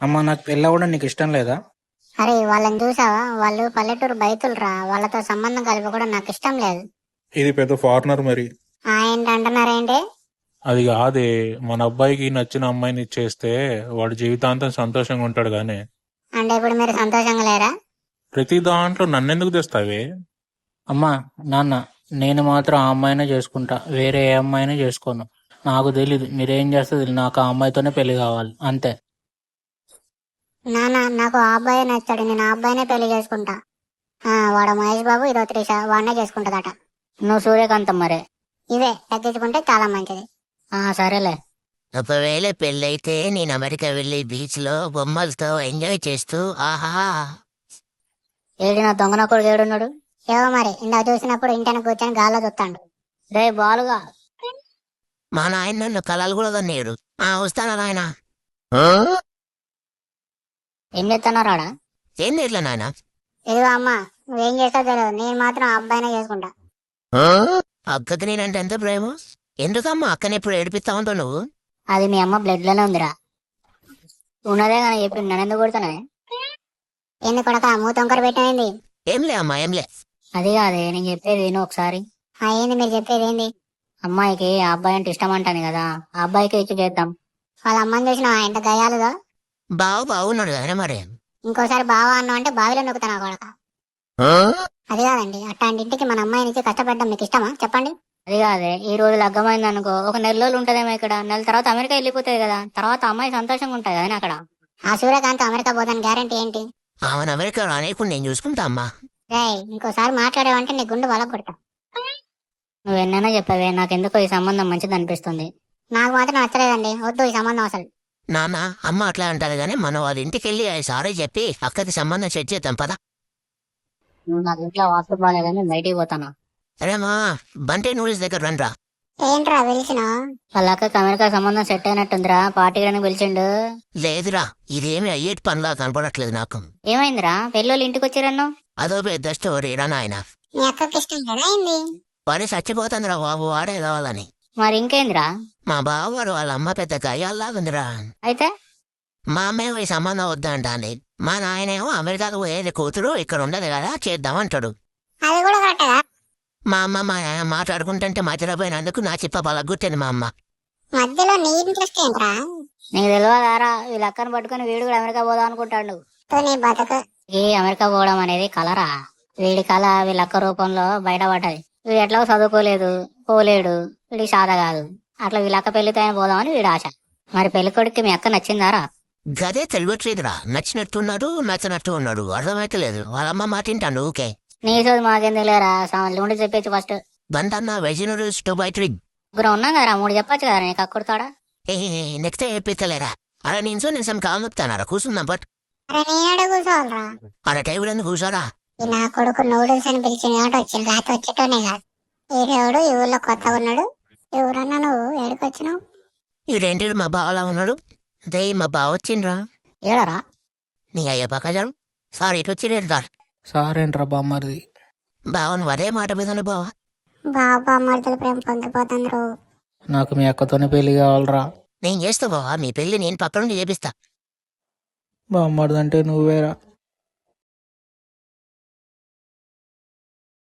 అమ్మా నాకు పెళ్ళి అవ్వడం నీకు ఇష్టం లేదా? అరే వాళ్ళని చూసావా? వాళ్ళు పల్లెటూరు బయతులరా, వాళ్ళతో సంబంధం కలిపి కూడా నాకు ఇష్టం లేదు. ఇది పెద్ద ఫారినర్ మరి. ఏంటి అంటున్నారేంటి? అది కాదే, మన అబ్బాయికి నచ్చిన అమ్మాయిని ఇచ్చేస్తే వాడు జీవితాంతం సంతోషంగా ఉంటాడు గానీ. అంటే ఇప్పుడు మీరు సంతోషంగా లేరా? ప్రతి దాంట్లో నన్నెందుకు తెస్తావే? అమ్మా నాన్న, నేను మాత్రం ఆ అమ్మాయినే చేసుకుంటా, వేరే ఏ అమ్మాయినే చేసుకోను. నాకు తెలీదు మీరేం చేస్తే నాకు ఆ అమ్మాయితోనే పెళ్లి కావాలి అంతే. నాన్న, నాకు ఆ అబ్బాయి నచ్చాడు, నేను ఆ అబ్బాయినే పెళ్లి చేసుకుంటా. వాడు మహేష్ బాబు, ఇదో త్రిష, వాడినే చేసుకుంటుందట. నువ్వు సూర్యకాంతం మరే. ఇవే తగ్గించుకుంటే చాలా మంచిది. సరేలే. ఒకవేళ పెళ్ళైతే నేను అమెరికా వెళ్ళి బీచ్ లో బొమ్మలతో ఎంజాయ్ చేస్తూ ఆహా. ఏడు నా దొంగన కొడుకు ఏడున్నాడు? ఏవో మరి, ఇందాక చూసినప్పుడు ఇంటిని కూర్చొని గాల్లో చూస్తాడు. రే బాలుగా. మా నాయన నన్ను కలలు కూడా కన్నాడు. వస్తానా నాయన. ఏం చేస్తున్నారాడా? ఏం నేర్లే నాయన. ఇదిగో అమ్మా, నువ్వేం చేస్తావు తెలియదు, నేను మాత్రం ఆ అబ్బాయినే చేసుకుంటా. అక్కకి నేనంటే ఎంత ప్రేమ. ఎందుకమ్మా అక్కని ఎప్పుడు ఏడిపిస్తా ఉంటావు నువ్వు? అది మీ అమ్మ బ్లడ్ లోనే ఉందిరా. ఉన్నదే కానీ చెప్పి నన్ను ఎందుకు కొడుతున్నావే? ఏంది కొడక మూతొంకర పెట్టినది? ఏంలే అమ్మా ఏంలే. అది కాదే, నేను చెప్పేది విను ఒకసారి. ఏంది మీరు చెప్పేది ఏంది? అమ్మాయికి ఆ అబ్బాయి అంటే ఇష్టం అంటాను కదా, ఆ అబ్బాయికి ఇచ్చి చేద్దాం. వాళ్ళ అమ్మని చూసినా ఎంత గయాలుగా. బాగున్నాడు కదా మరి. ఇంకోసారి బావా అన్నావు అంటే బావిలో నొక్కుతాను కొడక. అది కాదండి, అట్లాంటి ఇంటికి మన అమ్మాయి నుంచి కష్టపడడం మీకు ఇష్టమా చెప్పండి? అది కాదే, ఈ రోజు లగ్గమైంది అనుకో, ఒక నెల రోజులు ఉంటదేమో ఇక్కడ, నెల తర్వాత అమెరికా వెళ్ళిపోతుంది కదా, తర్వాత అమ్మాయి సంతోషంగా ఉంటుంది కదా అక్కడ. ఆ సూర్యకాంత్ అమెరికా పోతాను గ్యారంటీ ఏంటి? ఆమెను అమెరికా రానేకుండా నేను చూసుకుంటా అమ్మా. ఇంకోసారి మాట్లాడావంటే నీ గుండు వల కొడతా. నువ్వు ఎన్నైనా చెప్పవే, నాకెందుకో ఈ సంబంధం మంచిది అనిపిస్తుంది. నాకు మాత్రం నచ్చలేదండి, వద్దు ఈ సంబంధం అసలు. నాన్న అమ్మ అట్లా అంటారు గానీ మనం వాళ్ళ ఇంటికి వెళ్ళి సారీ చెప్పి అక్కకి సంబంధం సెట్ చేద్దాం పదా. నువ్వు నాకు ఇంట్లో వాస్తు బాగాలేదని బయటికి పోతాను. అరేమా బంటే నూడిల్స్ దగ్గర రండ్రా. ఏంట్రా పిలిచిన? వాళ్ళ అక్కకి అమెరికా సంబంధం సెట్ అయినట్టుందిరా, పార్టీకి పిలిచిండు. లేదురా, ఇదేమి అయ్యేటి పనిలా కనపడట్లేదు నాకు. ఏమైందిరా, పెళ్ళోళ్ళు ఇంటికి వచ్చిరన్ను? అదో పెద్ద స్టోరీ రా నాయన. మీ అక్కకి ఇష్టం కదా ఏంది? వాడే చచ్చిపోతుందిరా బాబు, వాడే కావాలని. మరి ఇంకేందిరా? మా బావగారు వాళ్ళ అమ్మ పెద్ద గయ్యాల్లాగుందిరా. అయితే మా అమ్మేమో ఈ సంబంధం వద్దంటాంది. మా నాయనేమో అమెరికాకు పోయేది కూతురు ఇక్కడ ఉండదు కదా చేద్దామంటాడు. అది కూడా కరెక్టా? మా అమ్మ మా నాయన మాట్లాడుకుంటుంటే మధ్యలోపోయినందుకు నా చిప్ప పలగొట్టింది మా అమ్మ. మధ్యలో నీ ఇంట్రెస్ట్ ఏంట్రా? నీకు తెలియదారా, వీళ్ళ అక్కను పట్టుకుని వీడు కూడా అమెరికా పోదాం అనుకుంటాడు. ఈ అమెరికా పోవడం అనేది కలరా? వీడి కళ వీళ్ళ అక్క రూపంలో బయటపడ్డది. వీడు ఎట్లా చదువుకోలేదు, పోలేడు, వీడికి సాధ కాదు. అట్లా వీళ్ళ అక్క పెళ్లితో పోదామని వీడు ఆశ. మరి పెళ్లి కొడుకు మీ అక్క నచ్చిందారా? గదే తెలియట్లేదురా, నచ్చినట్టున్నాడు నచ్చినట్టు ఉన్నాడు, అర్థమైతలేదు. వాళ్ళమ్మ మాట వింటాను ఊకే. నీ చదువు మాకేంది లేరా, ఉండి చెప్పచ్చు ఫస్ట్. బందన్న veg noodles 2x3. ముగ్గురు ఉన్నాం కదా, 3 చెప్పచ్చు కదా, నీకు అక్కుడతాడా? నెక్స్ట్ చెప్పిస్తలేరా? అలా నేను నిజం కావస్తానారా, కూర్చుందాం బట్. కూర్చోవాలరా? అలా టైబుల్ ఎందుకు కూర్చోరా? నా కొడుకు నూడిల్స్ అని పిలిచిన వచ్చింది, రాత్రి వచ్చేటోనే కాదు. ఈడేవుడు ఈ ఊళ్ళో కొత్తగా ఉన్నాడు. ఎవరన్నా నువ్వు ఏడుకొచ్చినావు? ఈడేంటి మా బావలా ఉన్నాడు? అదే మా బావ వచ్చిండ్రా. ఏడరా? నీ అయ్య పక్కజాడు సార్ ఇటు వచ్చిండ్రు సార్. సారేంట్రా బామ్మరిది. బావను అదే మాట మీద బావా. బాబా మరదల ప్రేమ పొంగిపోతాండ్రు. నాకు మీ అక్కతోనే పెళ్లి కావాలరా. నేను చేస్తా బావా, మీ పెళ్లి నేను పక్క నుండి చేపిస్తా. బామ్మరిది అంటే నువ్వేరా.